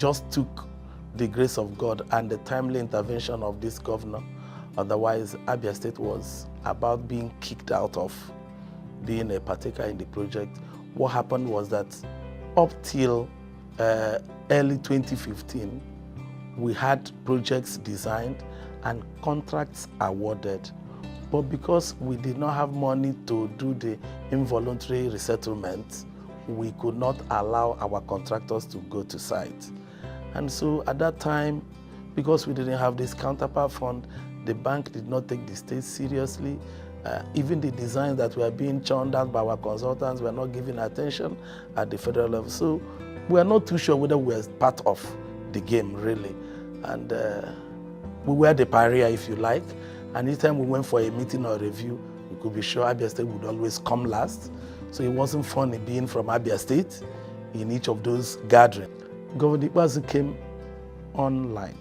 just took the grace of God and the timely intervention of this governor. Otherwise, Abia State was about being kicked out of being a partaker in the project. What happened was that up till early 2015, we had projects designed and contracts awarded. But because we did not have money to do the involuntary resettlement, we could not allow our contractors to go to site. And so at that time, because we didn't have this counterpart fund, the bank did not take the state seriously. Even the designs that were being churned out by our consultants were not given attention at the federal level. So we are not too sure whether we are part of the game, really. And we were the pariah, if you like. And each time we went for a meeting or review, we could be sure Abia State would always come last. So it wasn't funny being from Abia State in each of those gatherings. Governor Ikpeazu came online.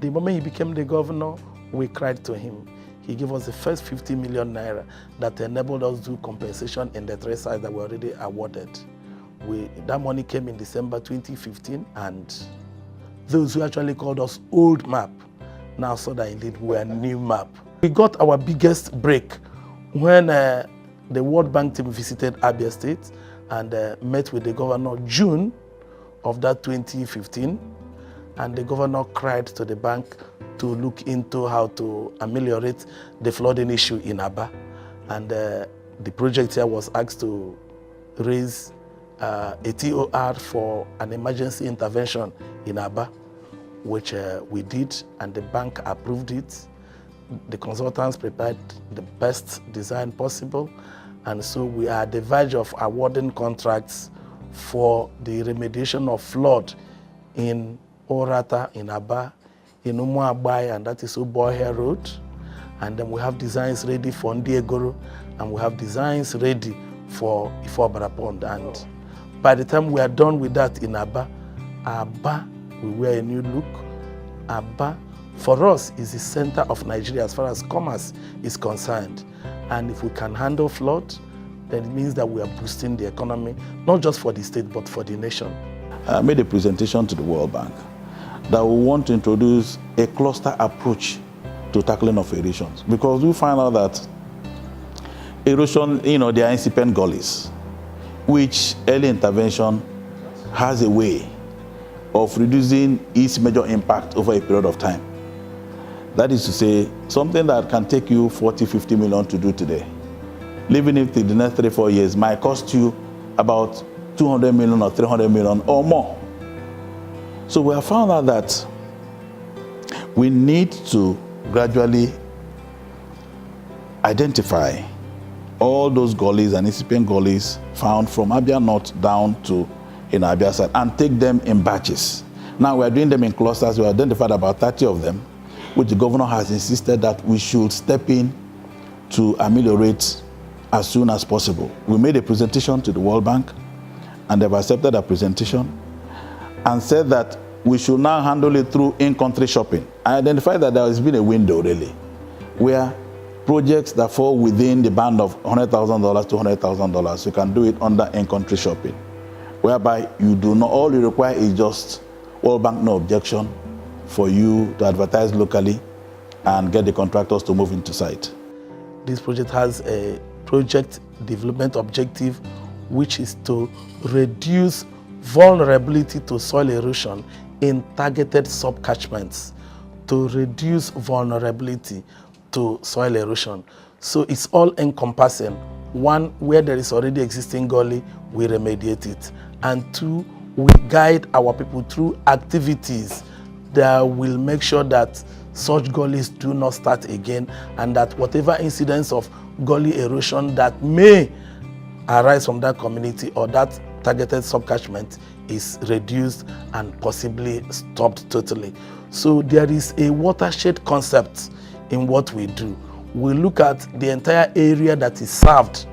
The moment he became the governor, we cried to him. He gave us the first 50 million naira that enabled us to do compensation in the 3 sites that were already awarded. That money came in December 2015, and those who actually called us old map now saw that indeed we were new map. We got our biggest break when the World Bank team visited Abia State and met with the governor June of that 2015, and the governor cried to the bank to look into how to ameliorate the flooding issue in Abia. And the project here was asked to raise a TOR for an emergency intervention in Abia, which we did, and the bank approved it. The consultants prepared the best design possible, and so we are at the verge of awarding contracts for the remediation of flood in Orata, in Abia, in Umuabai, and that is Ubohe Road. And then we have designs ready for Ndiegoro, and we have designs ready for Ifobara Pond. And by the time we are done with that in Abia, we wear a new look. Abia, for us, is the center of Nigeria as far as commerce is concerned. And if we can handle flood, then it means that we are boosting the economy, not just for the state, but for the nation. I made a presentation to the World Bank that we want to introduce a cluster approach to tackling of erosions, because we find out that erosion, there are incipient gullies, which early intervention has a way of reducing its major impact over a period of time. That is to say, something that can take you 40, 50 million to do today, leaving it in the next 3, 4 years might cost you about 200 million or 300 million or more. So we have found out that we need to gradually identify all those gullies and incipient gullies found from Abia North down to Abia side and take them in batches. Now we are doing them in clusters. We identified about 30 of them, which the governor has insisted that we should step in to ameliorate as soon as possible. We made a presentation to the World Bank, and they've accepted our presentation and said that we should now handle it through in-country shopping. I identified that there has been a window, really, where projects that fall within the band of $100,000 to $100,000, you can do it under in-country shopping, whereby you do not, all you require is just World Bank no objection for you to advertise locally and get the contractors to move into site. This project has a project development objective, which is to reduce vulnerability to soil erosion in targeted subcatchments, to reduce vulnerability to soil erosion. So it's all encompassing. One, where there is already existing gully, we remediate it. And two, we guide our people through activities that will make sure that such gullies do not start again, and that whatever incidents of gully erosion that may arise from that community or that targeted subcatchment is reduced and possibly stopped totally. So there is a watershed concept in what we do. We look at the entire area that is served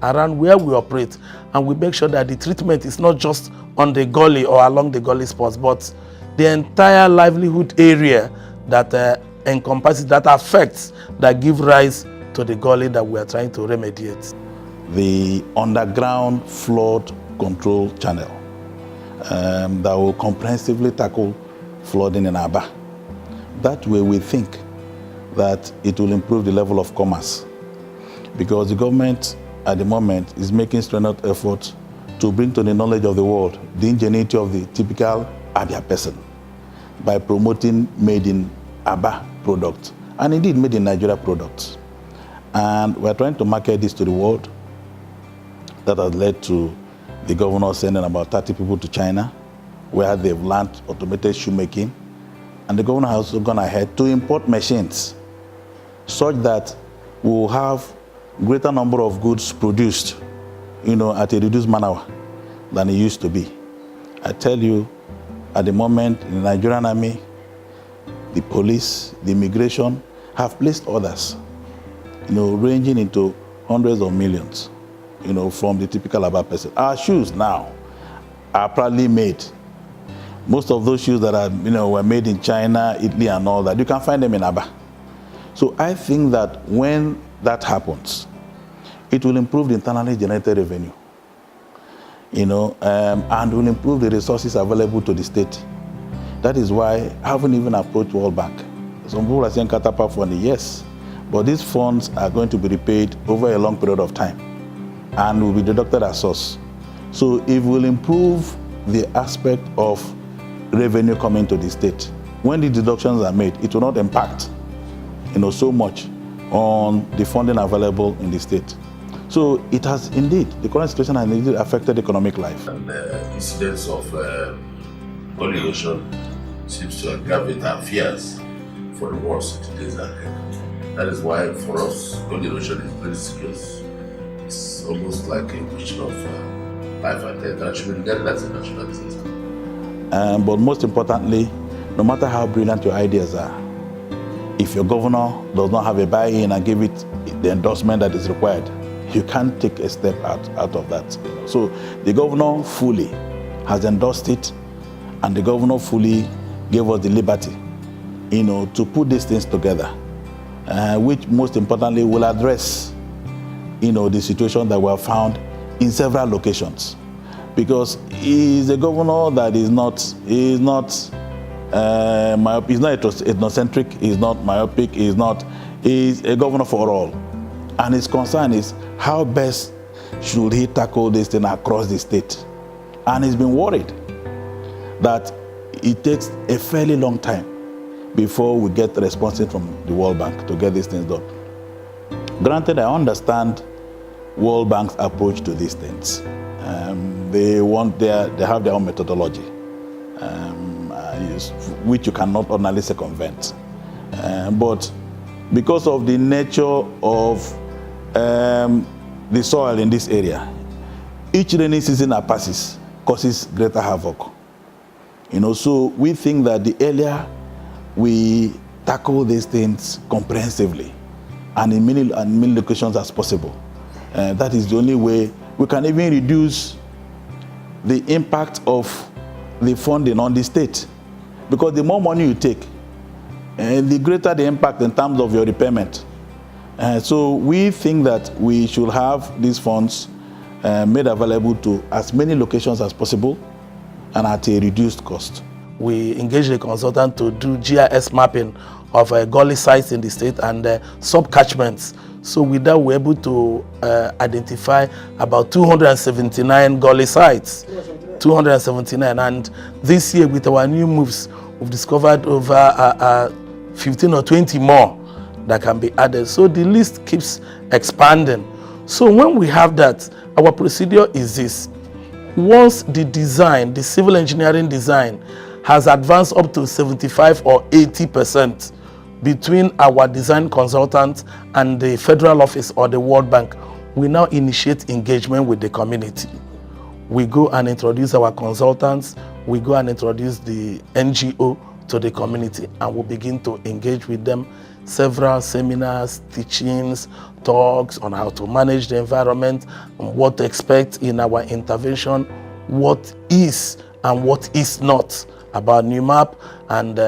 around where we operate, and we make sure that the treatment is not just on the gully or along the gully spots, but the entire livelihood area that encompasses, that affects, that give rise to the gully that we are trying to remediate. The underground flood control channel that will comprehensively tackle flooding in Abia. That way we think that it will improve the level of commerce, because the government at the moment is making strenuous efforts to bring to the knowledge of the world the ingenuity of the typical Abia person by promoting made in Abia products, and indeed made in Nigeria products. And we're trying to market this to the world. That has led to the governor sending about 30 people to China, where they've learned automated shoemaking. And the governor has also gone ahead to import machines such that we will have greater number of goods produced, at a reduced manner than it used to be. I tell you, at the moment, in the Nigerian army, the police, the immigration have placed orders, ranging into hundreds of millions, from the typical Abia person. Our shoes now are proudly made. Most of those shoes that are, were made in China, Italy, and all that, you can find them in Abia. So I think that when that happens, it will improve the internally generated revenue, and will improve the resources available to the state. That is why I haven't even approached World Bank. Some people are saying catapult funding, yes, but these funds are going to be repaid over a long period of time and will be deducted as source. So it will improve the aspect of revenue coming to the state. When the deductions are made, it will not impact, so much on the funding available in the state. So it has indeed, the current situation has indeed affected economic life. And the incidence of gold erosion seems to aggravate our fears for the worst in the days ahead. That is why for us, gold erosion is very serious. It's almost like a question of life and death. That should be regarded as a national disaster. But most importantly, no matter how brilliant your ideas are, if your governor does not have a buy-in and give it the endorsement that is required, you can't take a step out of that. So the governor fully has endorsed it, and the governor fully gave us the liberty, to put these things together, which most importantly will address, the situation that we have found in several locations. Because he is a governor that is not myopic, he's not ethnocentric, he's not myopic, he's a governor for all. And his concern is how best should he tackle this thing across the state. And he's been worried that it takes a fairly long time before we get responses from the World Bank to get these things done. Granted, I understand World Bank's approach to these things. They have their own methodology, which you cannot ordinarily circumvent. But because of the nature of the soil in this area, each rainy season that passes causes greater havoc. So we think that the earlier we tackle these things comprehensively and in many locations as possible, that is the only way we can even reduce the impact of the funding on the state. Because the more money you take, the greater the impact in terms of your repayment. So we think that we should have these funds made available to as many locations as possible and at a reduced cost. We engaged a consultant to do GIS mapping of gully sites in the state and sub-catchments. So with that, we're able to identify about 279 gully sites. 279. And this year, with our new moves, we've discovered over 15 or 20 more that can be added. So the list keeps expanding. So when we have that, our procedure is this. Once the design, the civil engineering design, has advanced up to 75 or 80% between our design consultant and the federal office or the World Bank, we now initiate engagement with the community. We go and introduce our consultants, we go and introduce the NGO to the community, and we begin to engage with them. Several seminars, teachings, talks on how to manage the environment, and what to expect in our intervention, what is and what is not about NEWMAP, and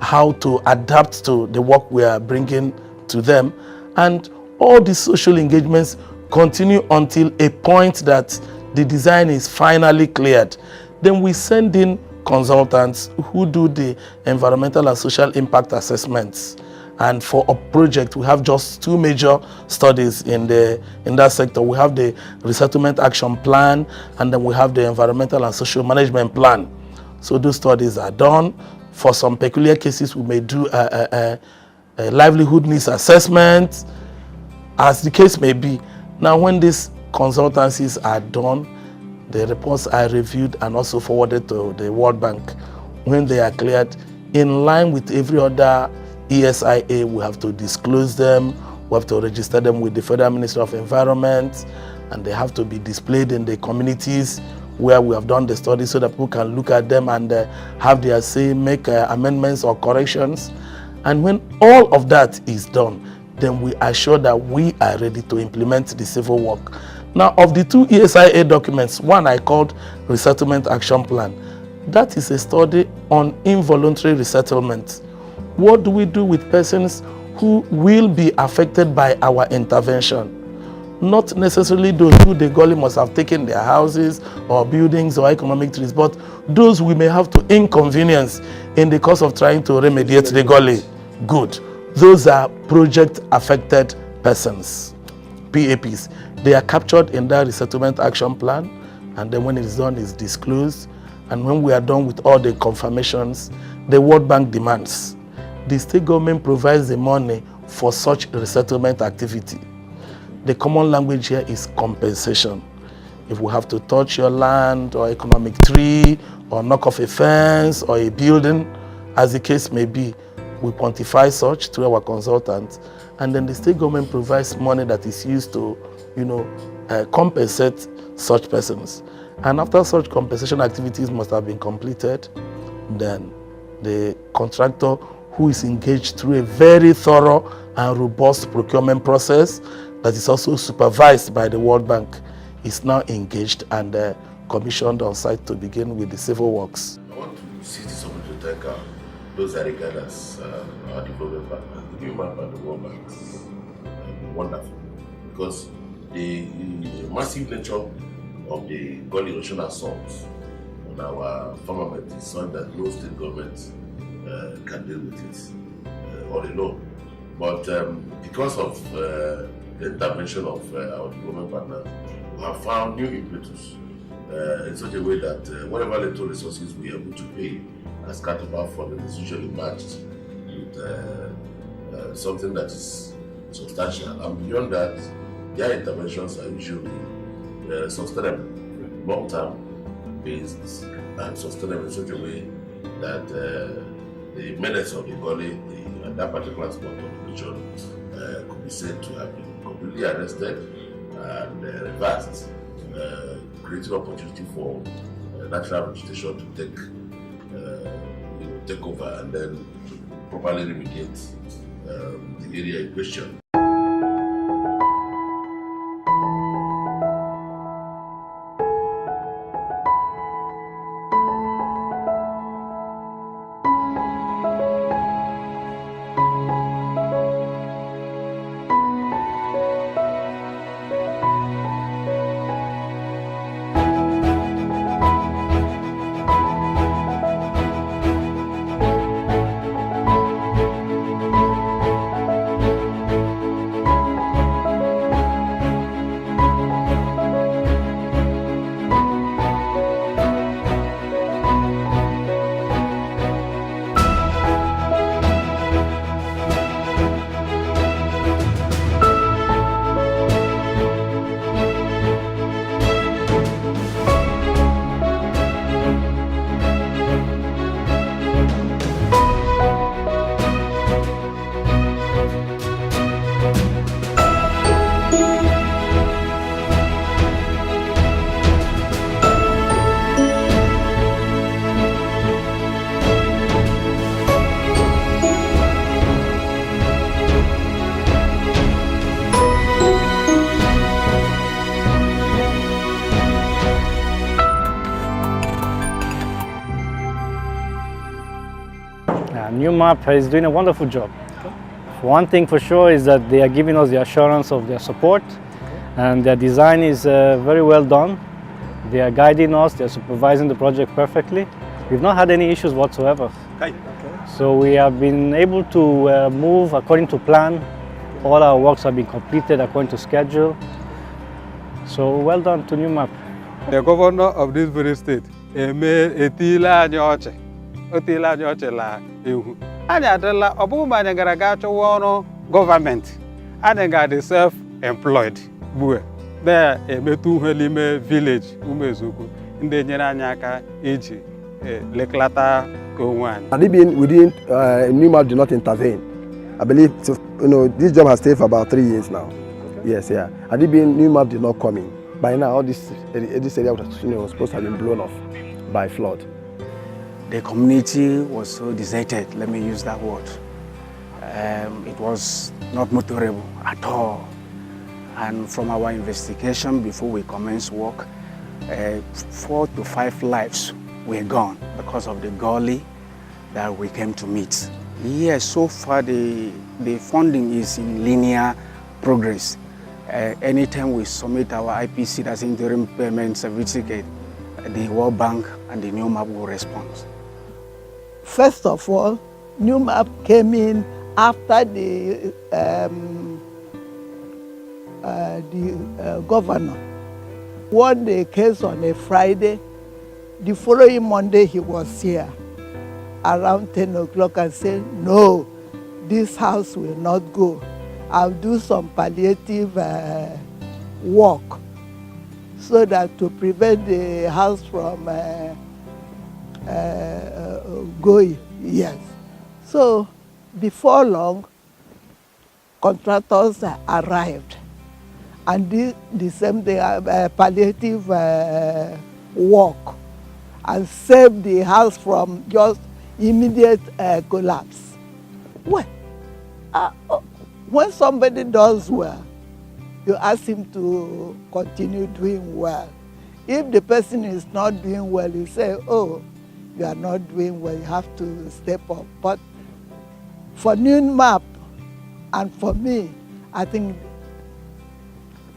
how to adapt to the work we are bringing to them. And all these social engagements continue until a point that the design is finally cleared. Then we send in consultants who do the environmental and social impact assessments. And for a project, we have just two major studies in that sector. We have the resettlement action plan, and then we have the environmental and social management plan. So those studies are done. For some peculiar cases, we may do a livelihood needs assessment, as the case may be. Now, when these consultancies are done, the reports are reviewed and also forwarded to the World Bank. When they are cleared, in line with every other ESIA, we have to disclose them, we have to register them with the Federal Ministry of Environment, and they have to be displayed in the communities where we have done the study so that people can look at them and have their say, make amendments or corrections. And when all of that is done, then we are sure that we are ready to implement the civil work. Now, of the two ESIA documents, one I called Resettlement Action Plan. That is a study on involuntary resettlement. What do we do with persons who will be affected by our intervention? Not necessarily those who the gully must have taken their houses or buildings or economic trees, but those we may have to inconvenience in the course of trying to remediate the gully. Good. Those are project affected persons, PAPs. They are captured in that resettlement action plan, and then when it is done, it's disclosed. And when we are done with all the confirmations, the World Bank demands. The state government provides the money for such resettlement activity. The common language here is compensation. If we have to touch your land or economic tree or knock off a fence or a building, as the case may be, we quantify such through our consultants, and then the state government provides money that is used to, compensate such persons. And after such compensation activities must have been completed, then the contractor, who is engaged through a very thorough and robust procurement process that is also supervised by the World Bank, is now engaged and commissioned on site to begin with the civil works. I want to seize this opportunity to thank those that regard as our development partners, the NEWMAP and the World Bank. Wonderful, because the massive nature of the gully erosion assault on our farmland is something that no state government can deal with it all alone. But because of the intervention of our development partner, we have found new impetus in such a way that whatever little resources we are able to pay as counterpart for the usually matched with something that is substantial. And beyond that, their interventions are usually sustainable, long-term based, and sustainable in such a way that the menace of the gully and that particular spot of the region could be said to have been completely arrested and reversed, creating opportunity for natural vegetation to take over and then properly remediate the area in question. NEWMAP is doing a wonderful job. One thing for sure is that they are giving us the assurance of their support, and their design is very well done. They are guiding us, they are supervising the project perfectly. We've not had any issues whatsoever. Okay. So we have been able to move according to plan. All our works have been completed according to schedule. So well done to NEWMAP. The governor of this very state, etila nyoche, otila nyoche la ehu. Anya adela obu manya garaga chọwa government. Anya ga the self-employed. Bue. There emetu helime village umezuku. Ndị nyere anya aka eji leklata konwan. Within NEWMAP did not intervene. I believe this job has stayed for about 3 years now. Okay. Yes, yeah. Had it been NEWMAP did not come in, by now all this area was supposed to have been blown off by flood. The community was so deserted, let me use that word. It was not motorable at all. And from our investigation before we commenced work, 4 to 5 lives were gone because of the gully that we came to meet. Yes, so far the funding is in linear progress. Anytime we submit our IPC, that's interim payment certificate, the World Bank and the NEWMAP will respond. First of all, NEWMAP came in after the governor won the case on a Friday. The following Monday he was here around 10 o'clock and said, no, this house will not go. I'll do some palliative work so that to prevent the house from going. Yes. So before long, contractors arrived and did the same thing, palliative work, and saved the house from just immediate collapse. Well, when somebody does well, you ask him to continue doing well. If the person is not doing well, you say, oh, you are not doing well, you have to step up. But for NEWMAP and for me, I think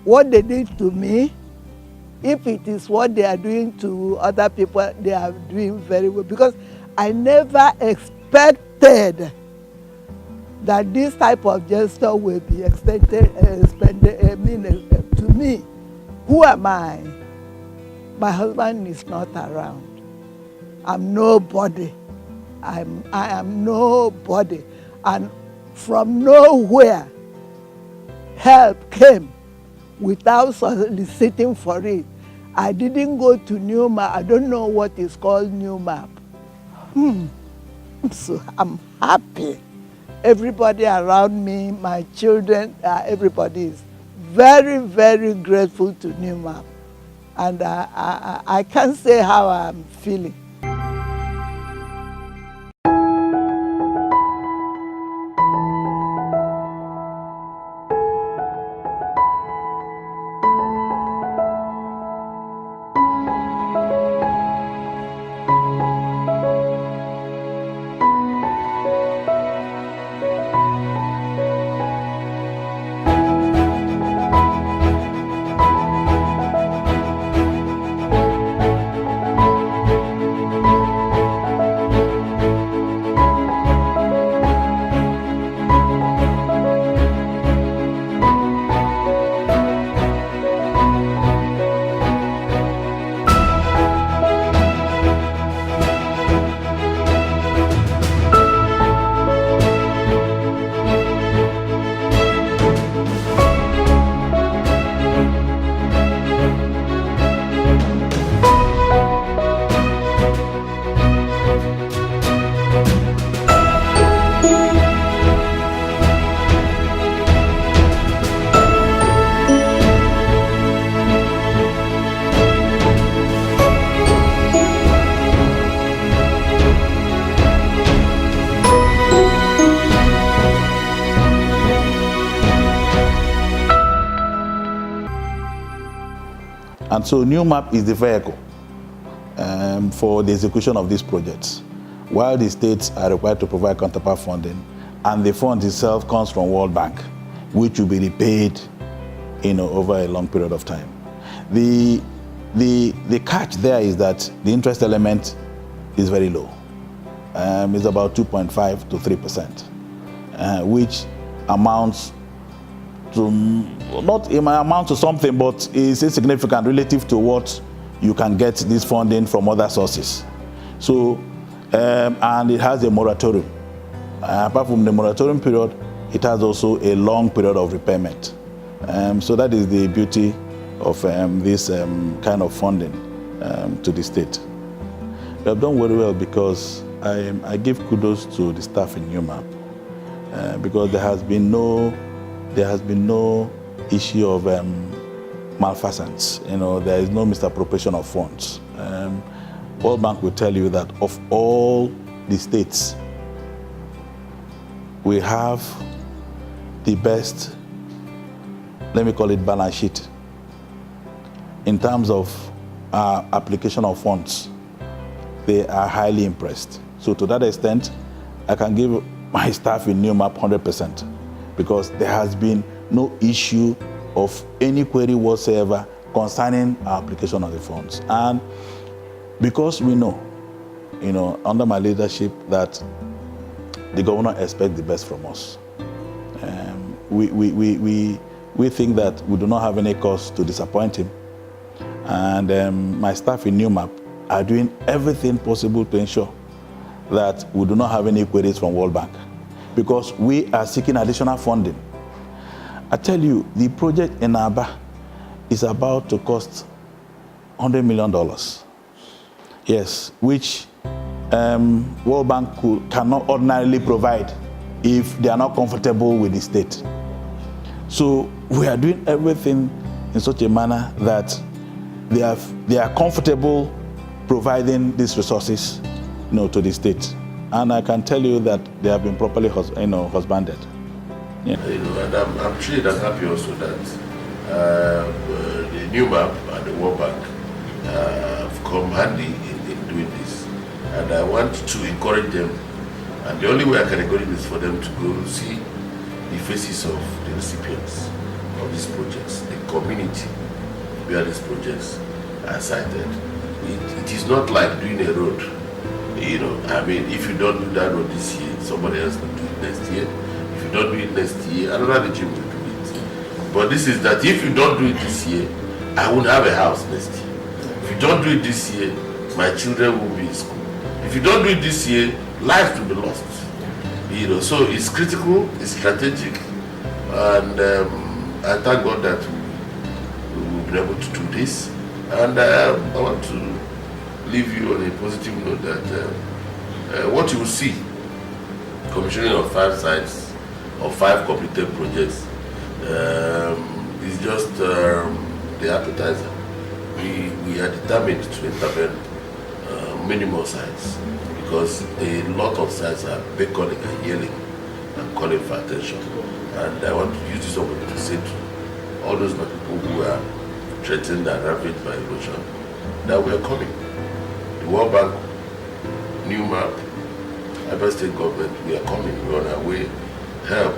what they did to me, if it is what they are doing to other people, they are doing very well. Because I never expected that this type of gesture will be extended to me. Who am I? My husband is not around. I'm nobody. I am nobody. And from nowhere, help came without soliciting for it. I didn't go to NEWMAP. I don't know what is called NEWMAP. So I'm happy. Everybody around me, my children, everybody is very, very grateful to NEWMAP. And I can't say how I'm feeling. And so NEWMAP is the vehicle for the execution of these projects, while the states are required to provide counterpart funding, and the fund itself comes from World Bank, which will be repaid over a long period of time. The the catch there is that the interest element is very low. It's about 2.5 to 3%, which amounts to, it might amount to something, but is insignificant relative to what you can get this funding from other sources. So, and it has a moratorium. Apart from the moratorium period, it has also a long period of repayment. So that is the beauty of this kind of funding to the state. We have done very well because I give kudos to the staff in NEWMAP because there has been no issue of malfeasance. There is no misappropriation of funds. World Bank will tell you that of all the states, we have the best, let me call it, balance sheet in terms of application of funds. They are highly impressed. So to that extent, I can give my staff in NEWMAP 100% because there has been no issue of any query whatsoever concerning our application of the funds. And because we know, under my leadership, that the governor expects the best from us. We think that we do not have any cause to disappoint him. And my staff in NEWMAP are doing everything possible to ensure that we do not have any queries from World Bank because we are seeking additional funding. I tell you, the project in Abia is about to cost $100 million. Yes, which World Bank cannot ordinarily provide if they are not comfortable with the state. So we are doing everything in such a manner that they are comfortable providing these resources, to the state. And I can tell you that they have been properly husbanded. Yeah. And I'm thrilled and happy also that the NEWMAP and the World Bank have come handy in doing this. And I want to encourage them. And the only way I can encourage them is for them to go see the faces of the recipients of these projects, the community where these projects are cited. It is not like doing a road. If you don't do that road this year, somebody else will do it next year. If you don't do it next year, another regime will do it. But this is that if you don't do it this year, I won't have a house next year. If you don't do it this year, my children will be in school. If you don't do it this year, lives will be lost. So it's critical, it's strategic, and I thank God that we've been able to do this. And I want to leave you on a positive note that what you will see, commissioning of 5 sites or 5 completed projects, is just the appetizer. We are determined to intervene minimal sites because a lot of sites are beckoning and yelling and calling for attention. And I want to use this opportunity to say to all those people who are threatened and ravaged by erosion that we are coming. The World Bank, NEWMAP, Abia State government, we are coming. We're on our way. Help.